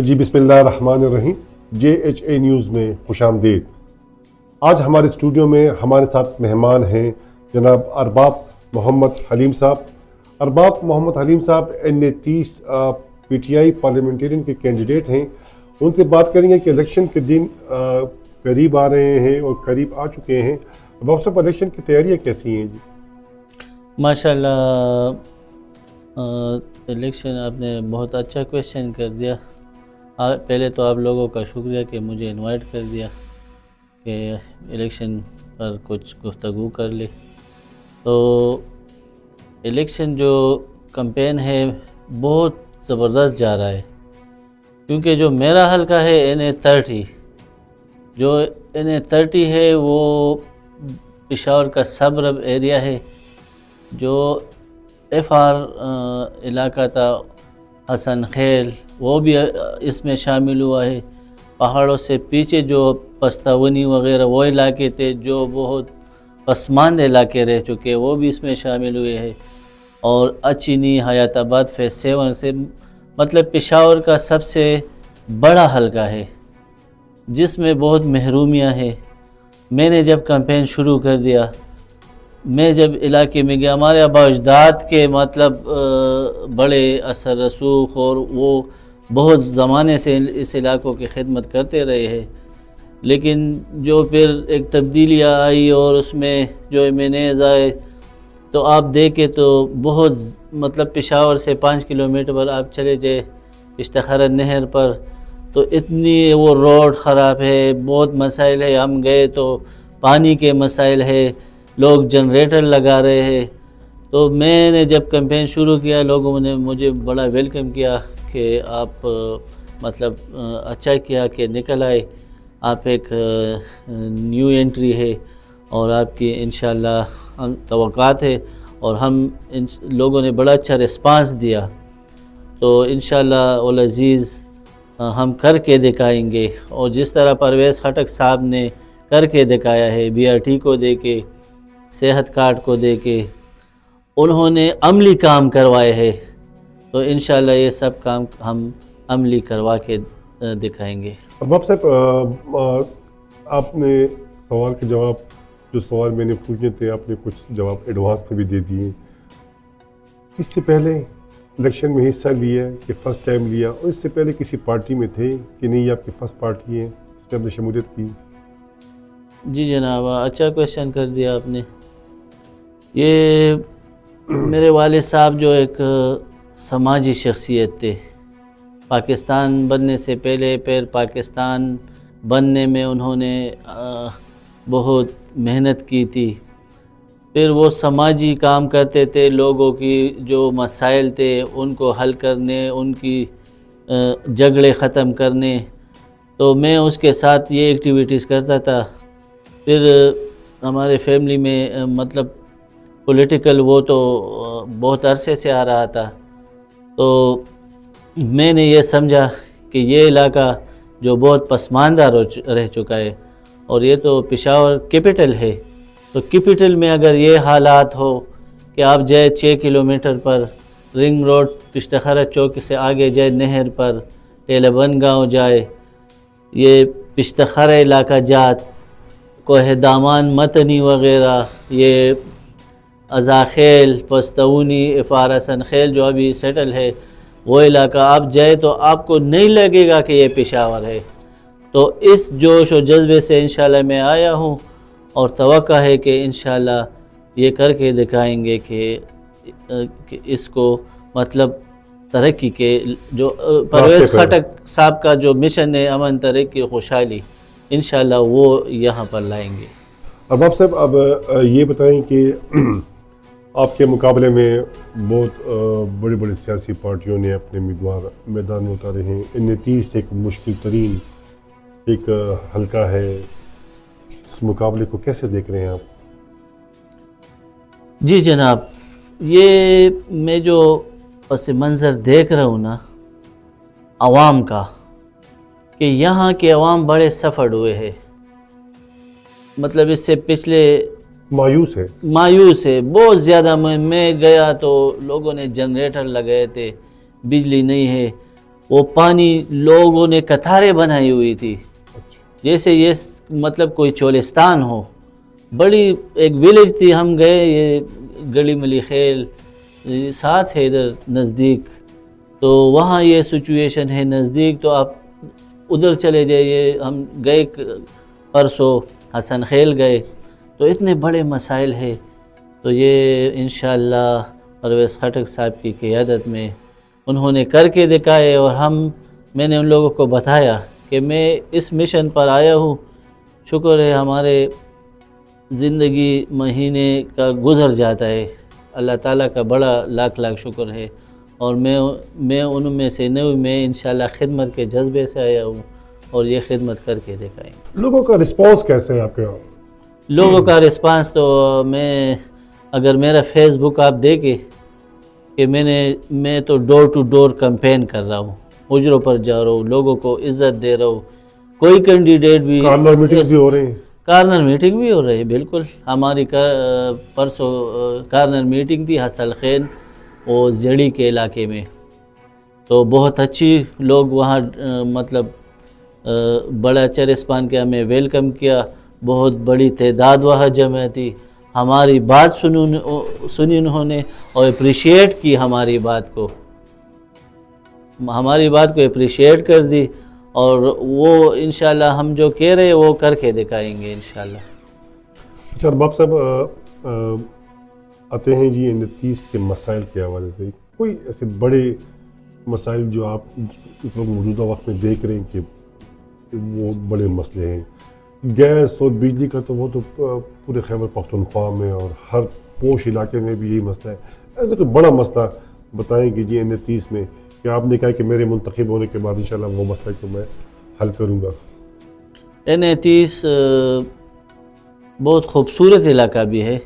जी बिस्मिल्लाहिर्रहमानिर्रहीम। JHA news में खुशामदीद। आज हमारे स्टूडियो में हमारे साथ मेहमान हैं जनाब अरबाब मोहम्मद हलीम साहब। अरबाब मोहम्मद हलीम साहब NA-30 PTI पार्लियामेंटेरियन के कैंडिडेट हैं। उनसे बात करेंगे कि इलेक्शन के दिन करीब आ रहे हैं और करीब आ चुके हैं। अरबाब साहब, इलेक्शन की तैयारियाँ कैसी हैं जी? माशाल्लाह, इलेक्शन आपने बहुत अच्छा क्वेश्चन कर दिया। पहले तो आप लोगों का शुक्रिया कि मुझे इनवाइट कर दिया कि इलेक्शन पर कुछ गुफ्तगू कर ले। तो इलेक्शन जो कैंपेन है बहुत ज़बरदस्त जा रहा है, क्योंकि जो मेरा हल्का है NA-30, जो NA-30 है वो पेशावर का सबरब एरिया है। जो FR इलाका था, हसन खेल, वो भी इसमें शामिल हुआ है। पहाड़ों से पीछे जो पस्तावनी वगैरह वो इलाके थे जो बहुत पसमानदा इलाके रह चुके, वो भी इसमें शामिल हुए हैं। और अचीनी हयाताबाद फेज़ 7 से, मतलब पेशावर का सबसे बड़ा हल्का है जिसमें बहुत महरूमियाँ है। मैंने जब कैंपेन शुरू कर दिया, मैं जब इलाके में गया, हमारे आबा अजदाद के मतलब बड़े असर रसूख और वो बहुत ज़माने से इस इलाकों की खिदमत करते रहे हैं। लेकिन जो फिर एक तब्दीलियाँ आई और उसमें जो एमएनएज़ आए, तो आप देखें तो बहुत मतलब पेशावर से 5 किलोमीटर पर आप चले जाए इश्तखार नहर पर, तो इतनी वो रोड ख़राब है, बहुत मसाइल है। हम गए तो पानी के मसाइल है, लोग जनरेटर लगा रहे हैं। तो मैंने जब कैंपेन शुरू किया, लोगों ने मुझे बड़ा वेलकम किया कि आप मतलब अच्छा किया कि निकल आए, आप एक न्यू एंट्री है और आपकी इंशाल्लाह हम तवक्कात है, और हम इन लोगों ने बड़ा अच्छा रिस्पांस दिया। तो इंशाल्लाह उल अज़ीज़ हम करके दिखाएंगे। और जिस तरह परवेज़ खटक साहब ने करके दिखाया है, BRT को दे के, सेहत कार्ड को दे के, उन्होंने अमली काम करवाए हैं, तो इंशाल्लाह ये सब काम हम अमली करवा के दिखाएंगे। अरबाब साहब, आपने सवाल के जवाब, जो सवाल मैंने पूछने थे, आपने कुछ जवाब एडवांस में भी दे दिए। इससे पहले इलेक्शन में हिस्सा लिया कि फ़र्स्ट टाइम लिया, और इससे पहले किसी पार्टी में थे कि नहीं, ये आपकी फ़र्स्ट पार्टी है, इसमें आपने शमूलियत की? जी जनाब, अच्छा क्वेश्चन कर दिया आपने। ये मेरे वालिद साहब जो एक समाजी शख्सियत थे, पाकिस्तान बनने से पहले, फिर पाकिस्तान बनने में उन्होंने बहुत मेहनत की थी। फिर वो समाजी काम करते थे, लोगों की जो मसाइल थे उनको हल करने, उनकी झगड़े ख़त्म करने। तो मैं उसके साथ ये एक्टिविटीज़ करता था। फिर हमारे फैमिली में मतलब पॉलिटिकल वो तो बहुत अरसे से आ रहा था, तो मैंने ये समझा कि ये इलाका जो बहुत पसमानदा रह चुका है, और ये तो पेशावर कैपिटल है, तो कैपिटल में अगर ये हालात हो कि आप जाए 6 किलोमीटर पर रिंग रोड पिश्तखरा चौक से आगे जाए नहर पर टेलबन गाँव जाए, ये पिश्तखरा इलाका जात, कोहे दामान, मतनी वगैरह, ये अज़ाखेल, पस्तऊनी, FR हसन खेल जो अभी सेटल है, वो इलाका आप जाए तो आपको नहीं लगेगा कि ये पेशावर है। तो इस जोश और जज्बे से इंशाल्लाह मैं आया हूँ, और तवक्का है कि इंशाल्लाह ये करके दिखाएंगे कि इसको मतलब तरक्की के जो परवेज़ खटक साहब का जो मिशन है, अमन, तरक्की, खुशहाली, इंशाल्लाह वो यहाँ पर लाएंगे। अरबाब साहब, अब ये बताएं कि आपके मुकाबले में बहुत बड़ी बड़ी सियासी पार्टियों ने अपने उम्मीदवार मैदान में उतारे हैं। NA-30 एक मुश्किल तरीन एक हल्का है, इस मुकाबले को कैसे देख रहे हैं आप? जी जनाब, ये मैं जो पस मंज़र देख रहा हूँ ना आवाम का, कि यहाँ के अवाम बड़े सफ़र हुए हैं। मतलब इससे पिछले मायूस है बहुत ज़्यादा। मैं गया तो लोगों ने जनरेटर लगाए थे, बिजली नहीं है। वो पानी लोगों ने कतारें बनाई हुई थी, जैसे ये मतलब कोई चोलिस्तान हो। बड़ी एक विलेज थी, हम गए, ये गली मली खेल साथ है इधर नज़दीक, तो वहाँ ये सिचुएशन है नज़दीक, तो आप उधर चले जाइए। हम गए परसों हसन खेल गए, तो इतने बड़े मसाइल है। तो ये इंशाअल्लाह परवेज़ खटक साहब की क़ियादत में उन्होंने करके दिखाए, और मैंने उन लोगों को बताया कि मैं इस मिशन पर आया हूँ। शुक्र है हमारे ज़िंदगी महीने का गुज़र जाता है, अल्लाह ताला का बड़ा लाख लाख शुक्र है। और मैं उनमें से नहीं, मैं इंशाअल्लाह खिदमत के जज्बे से आया हूँ और ये खिदमत करके दिखाएंगे। लोगों का रिस्पांस कैसे है आपके यहाँ? लोगों का रिस्पांस तो अगर मेरा फेसबुक आप देखें कि मैं तो डोर टू डोर कैंपेन कर रहा हूँ, हुजरों पर जा रहा हूँ, लोगों को इज़्ज़त दे रहा हूँ। कोई कैंडिडेट भी कॉर्नर मीटिंग भी हो रही है, कॉर्नर मीटिंग भी हो रही है। बिल्कुल, हमारी परसों कॉर्नर मीटिंग थी हसल खैन और जड़ी के इलाके में, तो बहुत अच्छी लोग वहाँ मतलब बड़ा अच्छा रिस्पांस किया, हमें वेलकम किया। बहुत बड़ी तादाद वहाँ जमा थी, हमारी बात सुनी उन्होंने और अप्रिशिएट की, हमारी बात को अप्रिशिएट कर दी। और वो इंशाल्लाह हम जो कह रहे हैं वो करके दिखाएंगे इंशाल्लाह। अच्छा अरबाब साहब, आते हैं जी N30 के मसाइल के हवाले से, कोई ऐसे बड़े मसाइल जो आप इस वक्त मौजूदा वक्त में देख रहे हैं कि वो बड़े मसले हैं? गैस और बिजली का तो वो तो पूरे खैबर पख्तूनख्वा में और हर पोश इलाके में भी यही मसला है। ऐसा कोई बड़ा मसला बताएं कि जी N30 में कि आपने कहा कि मेरे मुंतखब होने के बाद इंशाल्लाह वो मसला तो मैं हल करूँगा। N30 बहुत खूबसूरत इलाका भी है।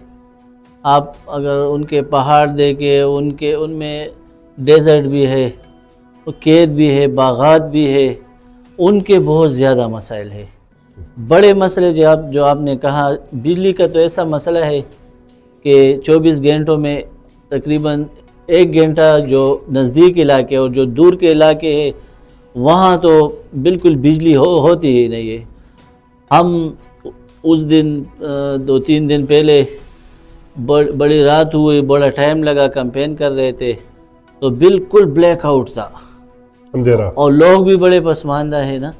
आप अगर उनके पहाड़ देखे, उनमें डेजर्ट भी है, खेत भी है, बागात भी है, उनके बहुत ज़्यादा मसाइल है। बड़े मसले जो आपने कहा, बिजली का तो ऐसा मसला है कि 24 घंटों में तकरीबन 1 घंटा जो नज़दीक इलाके और जो दूर के इलाके हैं वहाँ तो बिल्कुल बिजली होती ही नहीं है। हम उस दिन 2-3 दिन पहले बड़ी रात हुई, बड़ा टाइम लगा, कैंपेन कर रहे थे, तो बिल्कुल ब्लैकआउट था, अंधेरा, और लोग भी बड़े पसमानदा है ना,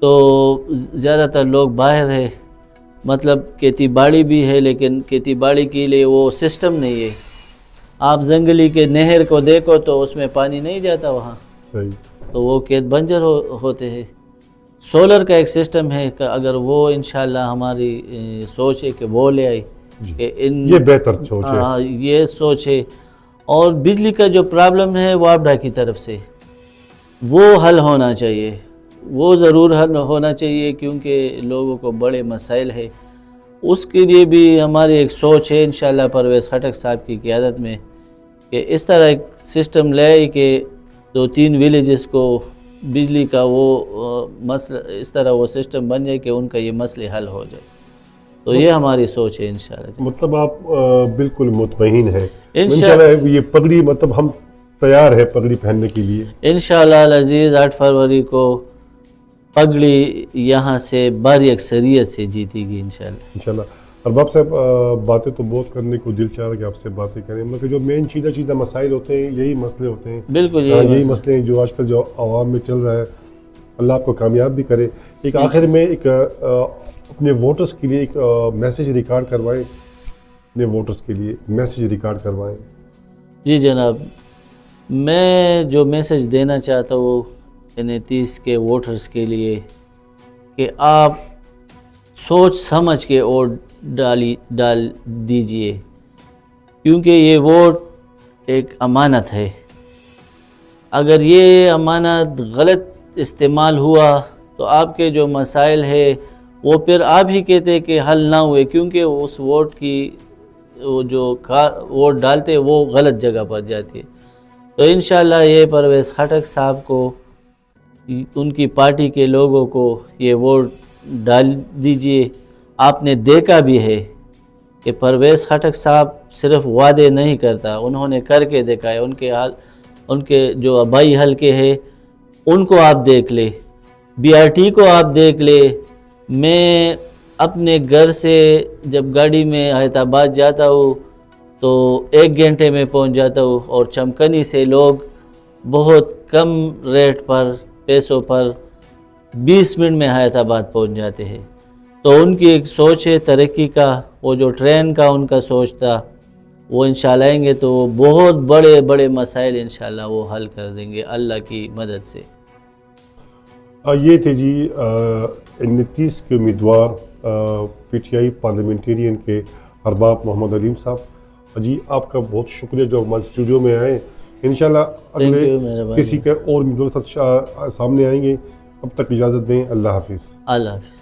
तो ज़्यादातर लोग बाहर है। मतलब खेती बाड़ी भी है, लेकिन खेती बाड़ी के लिए वो सिस्टम नहीं है। आप जंगली के नहर को देखो तो उसमें पानी नहीं जाता वहाँ, सही, तो वो खेत बंजर होते हैं। सोलर का एक सिस्टम है कि अगर वो इंशाल्लाह हमारी सोच है कि वो ले आई, ये बेहतर सोच है। हाँ, ये सोच है। और बिजली का जो प्रॉब्लम है वापडा की तरफ से वो हल होना चाहिए, वो ज़रूर हल होना चाहिए, क्योंकि लोगों को बड़े मसाइल है। उसके लिए भी हमारी एक सोच है इंशाल्लाह परवेज़ खटक साहब की क़ियादत में कि इस तरह एक सिस्टम ले आई कि 2-3 विलेजेस को बिजली का वो मसला, इस तरह वो सिस्टम बन जाए कि उनका ये मसले हल हो जाए। तो ये हमारी सोच है इंशाल्लाह। मतलब आप बिल्कुल मुतमईन है इंशाल्लाह। ये पगड़ी मतलब हम तैयार है पगड़ी पहनने के लिए इंशाल्लाह अज़ीज़। 8 फरवरी को पगड़ी यहाँ से भारी अक्सरियत से जीतेगी इंशाल्लाह। अरबाब साहब, बातें तो बहुत करने को दिल चाह रहा है कि आपसे बातें करें, मतलब जो मेन चीज़ा मसाइल होते हैं यही मसले होते हैं। बिल्कुल यही मसले हैं जो आजकल जो आवाम में चल रहा है। अल्लाह आपको कामयाब भी करे। एक आखिर में एक अपने वोटर्स के लिए एक मैसेज रिकॉर्ड करवाएं, अपने वोटर्स के लिए मैसेज रिकॉर्ड करवाएं। जी जनाब, मैं जो मैसेज देना चाहता हूँ N30 के वोटर्स के लिए कि आप सोच समझ के वोट डाल दीजिए, क्योंकि ये वोट एक अमानत है। अगर ये अमानत गलत इस्तेमाल हुआ तो आपके जो मसाइल है वो फिर आप ही कहते कि हल ना हुए, क्योंकि उस वोट की वो जो वोट डालते वो गलत जगह पर जाती है। तो इंशाल्लाह ये परवेज़ खटक साहब को, उनकी पार्टी के लोगों को ये वोट डाल दीजिए। आपने देखा भी है कि परवेज़ खटक साहब सिर्फ वादे नहीं करता, उन्होंने करके दिखाए। उनके जो आबाई हलके है उनको आप देख ले, BRT को आप देख ले। मैं अपने घर से जब गाड़ी में हैदराबाद जाता हूँ तो 1 घंटे में पहुँच जाता हूँ, और चमकनी से लोग बहुत कम रेट पर, पैसों पर 20 मिनट में हैदराबाद पहुँच जाते हैं। तो उनकी एक सोच है तरक्की का, वो जो ट्रेन का उनका सोच था, वो इंशाल्लाह आएंगे तो वो बहुत बड़े बड़े मसाइल इंशाल्लाह वो हल कर देंगे अल्लाह की मदद से। ये थे जी 29 के उम्मीदवार PTI पार्लियामेंटेरियन के अरबाब मोहम्मद हलीम साहब। जी आपका बहुत शुक्रिया जो हमारे स्टूडियो में आए। इंशाल्लाह Thank अगले you, मेरे भाई। किसी के और उम्मीदवार के साथ सामने आएंगे। अब तक इजाज़त दें, अल्लाह हाफिज़। अल्लाह हाफ़िज़।